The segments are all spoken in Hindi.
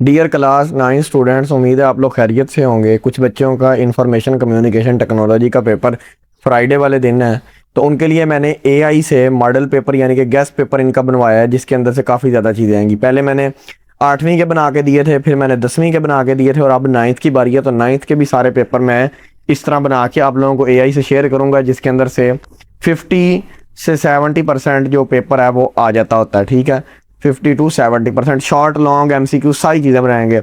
डियर क्लास 9 स्टूडेंट्स, उम्मीद है आप लोग खैरियत से होंगे। कुछ बच्चों का इंफॉर्मेशन कम्युनिकेशन टेक्नोलॉजी का पेपर फ्राइडे वाले दिन है, तो उनके लिए मैंने एआई से मॉडल पेपर यानी कि गेस्ट पेपर इनका बनवाया है, जिसके अंदर से काफ़ी ज़्यादा चीज़ें आएंगी। पहले मैंने 8वीं के बना के दिए थे, फिर मैंने 10वीं के बना के दिए थे, और अब 9th की बारी है, तो 9th के भी सारे पेपर मैं इस तरह बना के आप लोगों को एआई से शेयर करूँगा, जिसके अंदर से 50 से 70% जो पेपर है वो आ जाता होता है। ठीक है, 50 to 70% शॉर्ट लॉन्ग एमसीक्यू सारी चीज़ें बनाएंगे।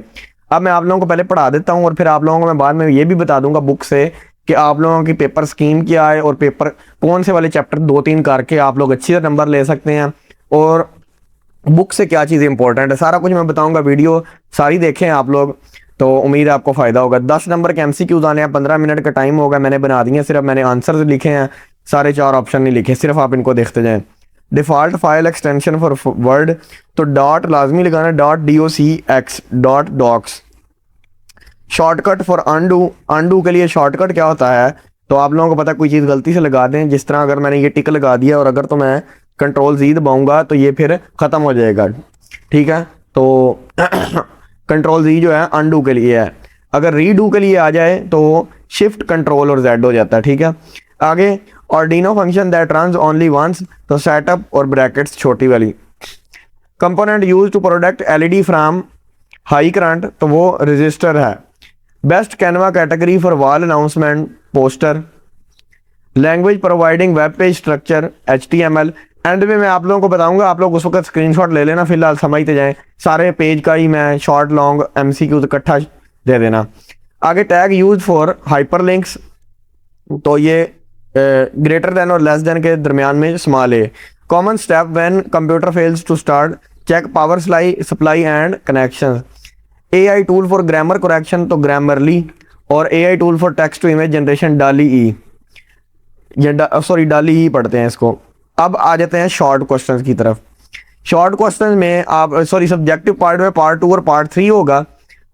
अब मैं आप लोगों को पहले पढ़ा देता हूँ, और फिर आप लोगों को मैं बाद में ये भी बता दूंगा बुक से कि आप लोगों की पेपर स्कीम क्या है और पेपर कौन से वाले चैप्टर 2-3 करके आप लोग अच्छी नंबर ले सकते हैं, और बुक से क्या चीज़ इंपॉर्टेंट है, सारा कुछ मैं बताऊंगा। वीडियो सारी देखें आप लोग, तो उम्मीद है आपको फ़ायदा होगा। 10 नंबर के एमसीक्यूज आने हैं, 15 मिनट का टाइम होगा। मैंने बना दिए, सिर्फ मैंने आंसर लिखे हैं, सारे 4 ऑप्शन नहीं लिखे, सिर्फ आप इनको देखते जाएं। Default file extension for word, तो डॉट लाजमी लगाना, .docx.docs। Shortcut for undo, undo के लिए शॉर्टकट क्या होता है, तो आप लोगों को पता है, कोई चीज़ गलती से लगा दें, जिस तरह अगर मैंने ये टिक लगा दिया और अगर तो मैं Ctrl+Z दबाऊंगा तो ये फिर ख़त्म हो जाएगा। ठीक है, तो Ctrl+Z जो है अनडू के लिए है। अगर रीडू के लिए आ जाए तो शिफ्ट कंट्रोल और Z हो जाता है। ठीक है, आगे Arduino function that runs only once, तो सेटअप और ब्रैकेट्स छोटी वाली। Component use to product LED from high current, तो वो रजिस्टर है। Best Canva category for wall announcement, poster. Language providing web page structure, HTML। End में मैं आप लोगों को बताऊंगा, आप लोग उस वक्त स्क्रीनशॉट ले लेना, फिलहाल समझते जाएं, सारे पेज का ही मैं शॉर्ट लॉन्ग MCQ इकट्ठा दे देना। आगे टैग यूज फॉर हाइपरलिंक्स, तो ये ग्रेटर देन और लेस देन के दरमियान में small a. Common step when computer fails to start, check power supply and connection. AI tool for grammar correction, तो ग्रामरली। और AI tool for text to image generation, DALL-E, sorry DALL-E पढ़ते हैं इसको। अब आ जाते हैं शॉर्ट क्वेश्चंस की तरफ। शॉर्ट क्वेश्चंस में आप सब्जेक्टिव पार्ट में पार्ट 2 और पार्ट 3 होगा।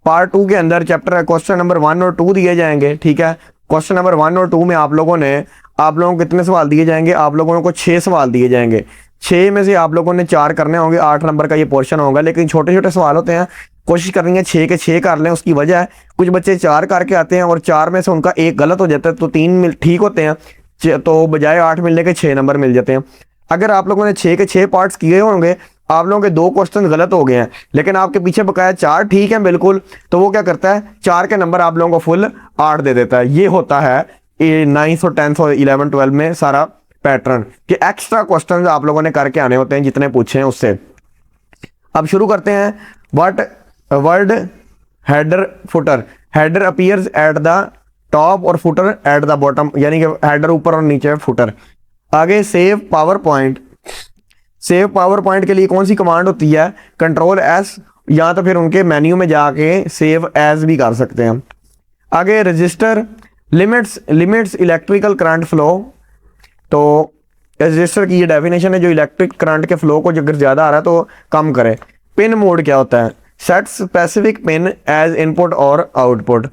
पार्ट 2 के अंदर चैप्टर क्वेश्चन नंबर 1 और 2 दिए जाएंगे। ठीक है, क्वेश्चन नंबर 1 और 2 में आप लोगों को कितने सवाल दिए जाएंगे, आप लोगों को 6 सवाल दिए जाएंगे। 6 में से आप लोगों ने 4 करने होंगे, 8 नंबर का ये पोर्शन होगा, लेकिन छोटे छोटे सवाल होते हैं, कोशिश करनी है 6 के 6 कर लें। उसकी वजह है कुछ बच्चे 4 करके आते हैं और 4 में से उनका एक गलत हो जाता है, तो 3 ठीक होते हैं, तो बजाय 8 मिलने के 6 नंबर मिल जाते हैं। अगर आप लोगों ने 6 के 6 पार्ट्स किए होंगे, आप लोगों के 2 क्वेश्चन गलत हो गए हैं, लेकिन आपके पीछे बकाया 4 ठीक है बिल्कुल, तो वो क्या करता है, 4 के नंबर आप लोगों को फुल 8 दे देता है। ये होता है 9th और 10th और 11th 12 में सारा पैटर्न, कि एक्स्ट्रा क्वेश्चन आप लोगों ने करके आने होते हैं जितने पूछे हैं उससे। अब शुरू करते हैं। What word header footer, header appears at the top और फुटर एट द बॉटम, यानी कि हेडर ऊपर और नीचे, फुटर। आगे save power point, save power point के लिए कौन सी कमांड होती है, Ctrl+S, या तो फिर उनके मेन्यू में जाके सेव एज भी कर सकते हैं। आगे register, limits electrical current flow, तो रजिस्टर की ये डेफिनेशन है, जो इलेक्ट्रिक करंट के फ्लो को अगर ज़्यादा आ रहा है तो कम करे। पिन मोड क्या होता है, set specific pin as input और आउटपुट।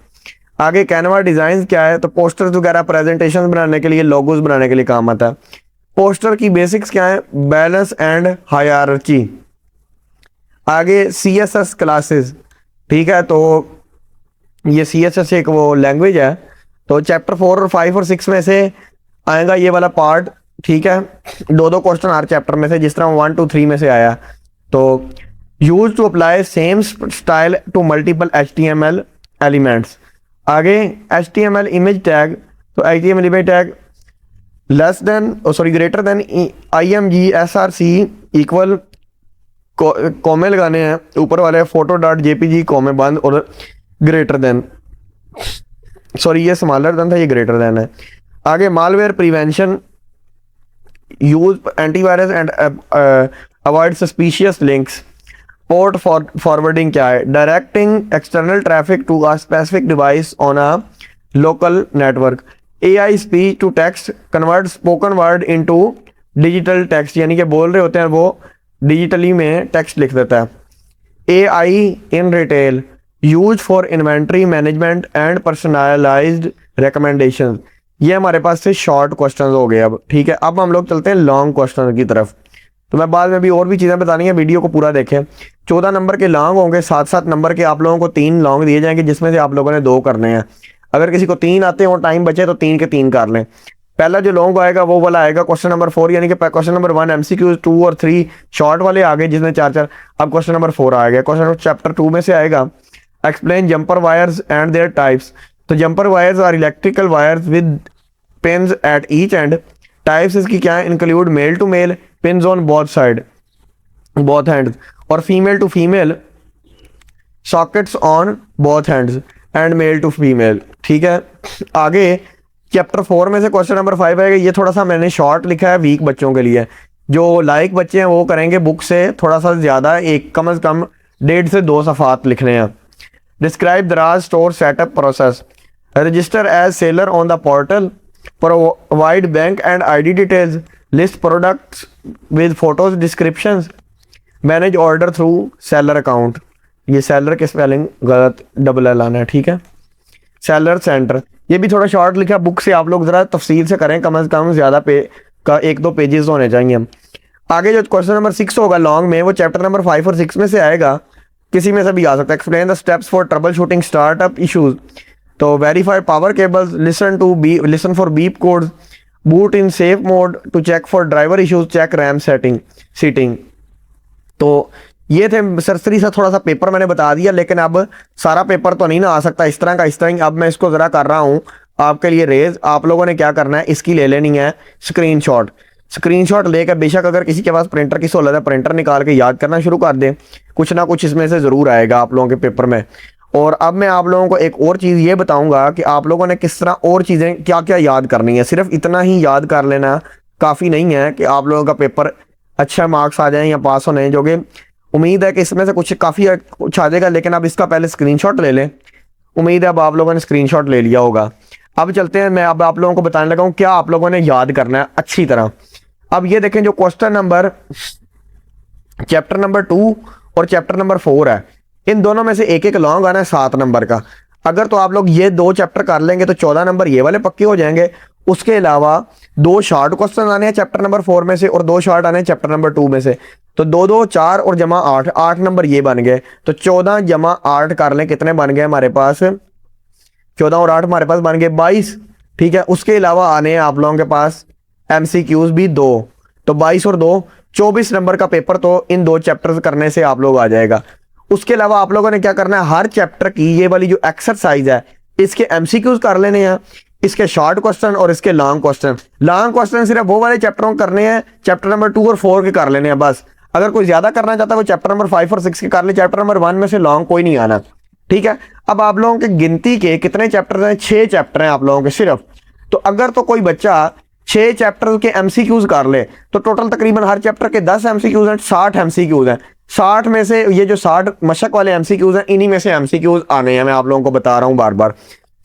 आगे कैनवा डिज़ाइन क्या है, तो पोस्टर्स वगैरह प्रेजेंटेशन बनाने के लिए, लोगोस बनाने के लिए काम आता है। पोस्टर की बेसिक्स क्या है, बैलेंस एंड हायरार्की। आगे CSS क्लासेस, ठीक है, तो ये CSS एक वो लैंग्वेज है, तो चैप्टर 4 और 5 और 6 में से आएगा ये वाला पार्ट। ठीक है, 2-2 क्वेश्चन हर चैप्टर में से, जिस तरह 1 to 3 में से आया। तो use to apply same style to multiple HTML elements. आगे HTML इमेज टैग, तो HTML image tag less than greater than IMG SRC equal comma लगाने हैं ऊपर वाले, photo.jpg कॉमे बंद, और ग्रेटर देन, ये स्मॉलर देन था, ये ग्रेटर देन है। आगे malware prevention, use antivirus and avoid suspicious links. Port forwarding क्या है, directing external traffic to a specific device on a local network. AI speech to text, convert spoken word into digital text, यानी कि बोल रहे होते हैं वो डिजिटली में टेक्स्ट लिख देता है। AI in retail, use for inventory management and personalised recommendation. ये हमारे पास से शॉर्ट क्वेश्चंस हो गए। अब ठीक है, अब हम लोग चलते हैं लॉन्ग क्वेश्चन की तरफ। तो मैं बाद में भी और भी चीज़ें बतानी है, वीडियो को पूरा देखें। 14 नंबर के लॉन्ग होंगे, 7-7 नंबर के आप लोगों को 3 लॉन्ग दिए जाएंगे, जिसमें से आप लोगों ने 2 करने हैं। अगर किसी को 3 आते हैं और टाइम बचे तो 3 के 3 कर लें। पहला जो लॉन्ग आएगा वो वाला आएगा क्वेश्चन नंबर 4, यानी कि क्वेश्चन नंबर 1 MCQ 2 और 3 शॉर्ट वाले आ गए जिसमें 4-4। अब क्वेश्चन नंबर 4 आ गया। क्वेश्चन चैप्टर 2 में से आएगा explain jumper wires and their types. तो jumper wires are electrical wires with pins at each end. Types इसकी क्या है? Include male to male, pins on both side, both hands, और female to female, sockets on both hands and male to female. ठीक है, आगे चैप्टर 4 में से क्वेश्चन नंबर 5 आएगा। ये थोड़ा सा मैंने शॉर्ट लिखा है वीक बच्चों के लिए। जो लाइक बच्चे हैं वो करेंगे बुक से थोड़ा सा ज़्यादा, एक कम से कम 1.5 से 2 सफ़ात लिखने हैं। Describe Daraz store setup process, register as seller on the portal, provide bank and ID details, list products with photos descriptions, manage order through seller account. ये सेलर के स्पेलिंग गलत, डबल एल आना है। ठीक है, सेलर सेंटर, ये भी थोड़ा शॉर्ट लिखा। बुक से आप लोग ज़रा तफसील से करें, कम से कम ज़्यादा पे का 1-2 पेजेस होने चाहिए। आगे जो क्वेश्चन नंबर 6 होगा लॉन्ग में, वो चैप्टर नंबर 5 और 6 में से आएगा, किसी में से भी आ सकता है। Explain the steps for trouble shooting startup issues. तो verify power cables, listen for beep codes, boot in safe mode to check for driver issues, check RAM seating. तो ये थे सरसरी सा थोड़ा सा पेपर मैंने बता दिया, लेकिन अब सारा पेपर तो नहीं ना आ सकता इस तरह का इस तरह। अब मैं इसको ज़रा कर रहा हूँ आपके लिए रेज। आप लोगों ने क्या करना है, इसकी ले लेनी है स्क्रीनशॉट लेकर, बेशक अगर किसी के पास प्रिंटर की सहूलत है प्रिंटर निकाल के याद करना शुरू कर दें। कुछ ना कुछ इसमें से ज़रूर आएगा आप लोगों के पेपर में। और अब मैं आप लोगों को एक और चीज़ ये बताऊंगा कि आप लोगों ने किस तरह और चीज़ें क्या क्या याद करनी है। सिर्फ इतना ही याद कर लेना काफ़ी नहीं है कि आप लोगों का पेपर अच्छा मार्क्स आ जाएं या पास होने, जो कि उम्मीद है कि इसमें से कुछ आ जाएगा। लेकिन अब इसका पहले स्क्रीनशॉट ले लें। उम्मीद है अब आप लोगों ने स्क्रीनशॉट ले लिया होगा। अब चलते हैं, मैं अब आप लोगों को बताने लगा हूँ क्या आप लोगों ने याद करना है अच्छी तरह। अब ये देखें, जो क्वेश्चन नंबर चैप्टर नंबर 2 और चैप्टर नंबर 4 है, इन दोनों में से एक लॉन्ग आना है 7 नंबर का। अगर तो आप लोग ये 2 चैप्टर कर लेंगे तो 14 नंबर ये वाले पक्के हो जाएंगे। उसके अलावा 2 शॉर्ट क्वेश्चन आने हैं चैप्टर नंबर 4 में से और 2 शॉर्ट आने हैं चैप्टर नंबर 2 में से। तो 2-2 4 और जमा 8 नंबर ये बन गए। तो 14 जमा 8 कर लें, कितने बन गए हमारे पास? 14 और 8 हमारे पास बन गए 22। ठीक है, उसके अलावा आने हैं आप लोगों के पास MCQs भी 2। तो 22 और 2 24 नंबर का पेपर तो इन 2 चैप्टर्स करने से आप लोग आ जाएगा। उसके अलावा आप लोगों ने क्या करना है, हर चैप्टर की ये वाली जो एक्सरसाइज है इसके MCQs कर लेने हैं, इसके शॉर्ट क्वेश्चन और इसके लॉन्ग क्वेश्चन सिर्फ वो वाले चैप्टरों को करने हैं, चैप्टर नंबर 2 और 4 के कर लेने हैं बस। अगर कोई ज्यादा करना चाहता है वो चैप्टर नंबर 5 और 6 के कर ले, चैप्टर नंबर 1 में से लॉन्ग कोई नहीं आना। ठीक है, अब आप लोगों के गिनती के कितने चैप्टर हैं? 6 चैप्टर हैं आप लोगों के सिर्फ। तो अगर तो कोई बच्चा 6 चैप्टर के MCQs कर ले तो टोटल तकरीबन हर चैप्टर के 10 MCQs हैं, 60 MCQs हैं। 60 में से ये जो 60 मशक वाले MCQs हैं, इन्हीं में से MCQs आने हैं। मैं आप लोगों को बता रहा हूँ बार बार,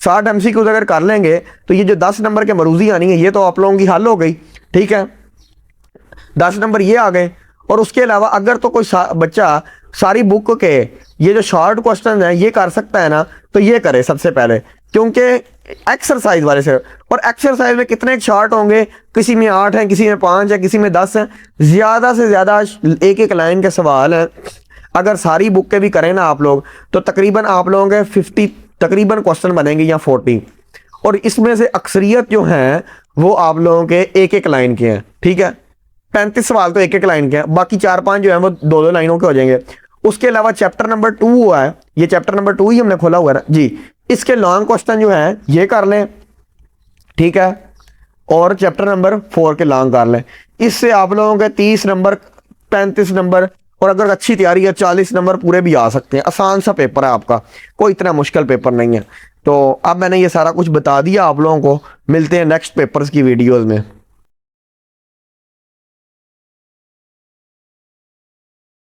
60 MCQs अगर कर लेंगे तो ये जो 10 नंबर के मरूजी आनी है ये तो आप लोगों की हल हो गई। ठीक है, 10 नंबर ये आ गए। और उसके अलावा अगर तो कोई बच्चा सारी बुक के ये जो शॉर्ट क्वेश्चन हैं ये कर सकता है ना, तो ये करे सबसे पहले, क्योंकि एक्सरसाइज वाले से। और एक्सरसाइज में कितने शॉर्ट होंगे? किसी में 8 हैं, किसी में 5 है, किसी में 10 हैं। ज़्यादा से ज़्यादा एक लाइन के सवाल हैं। अगर सारी बुक के भी करें ना आप लोग तो तकरीबन आप लोगों के 50 तकरीबन क्वेश्चन बनेंगे या 40। और इसमें से अक्सरियत जो हैं वो आप लोगों के एक लाइन के हैं। ठीक है, 35 सवाल तो एक लाइन के हैं, बाकी 4-5 जो है वो 2-2 लाइनों के हो जाएंगे। उसके अलावा चैप्टर नंबर 2 हुआ है, ये चैप्टर नंबर 2 ही हमने खोला हुआ है ना जी, इसके लॉन्ग क्वेश्चन जो है ये कर लें। ठीक है, और चैप्टर नंबर 4 के लॉन्ग कर लें। इससे आप लोगों के 30 नंबर 35 नंबर और अगर अच्छी तैयारी है 40 नंबर पूरे भी आ सकते हैं। आसान सा पेपर है आपका, कोई इतना मुश्किल पेपर नहीं है। तो अब मैंने ये सारा कुछ बता दिया आप लोगों को। मिलते हैं नेक्स्ट पेपर्स की वीडियोज़ में।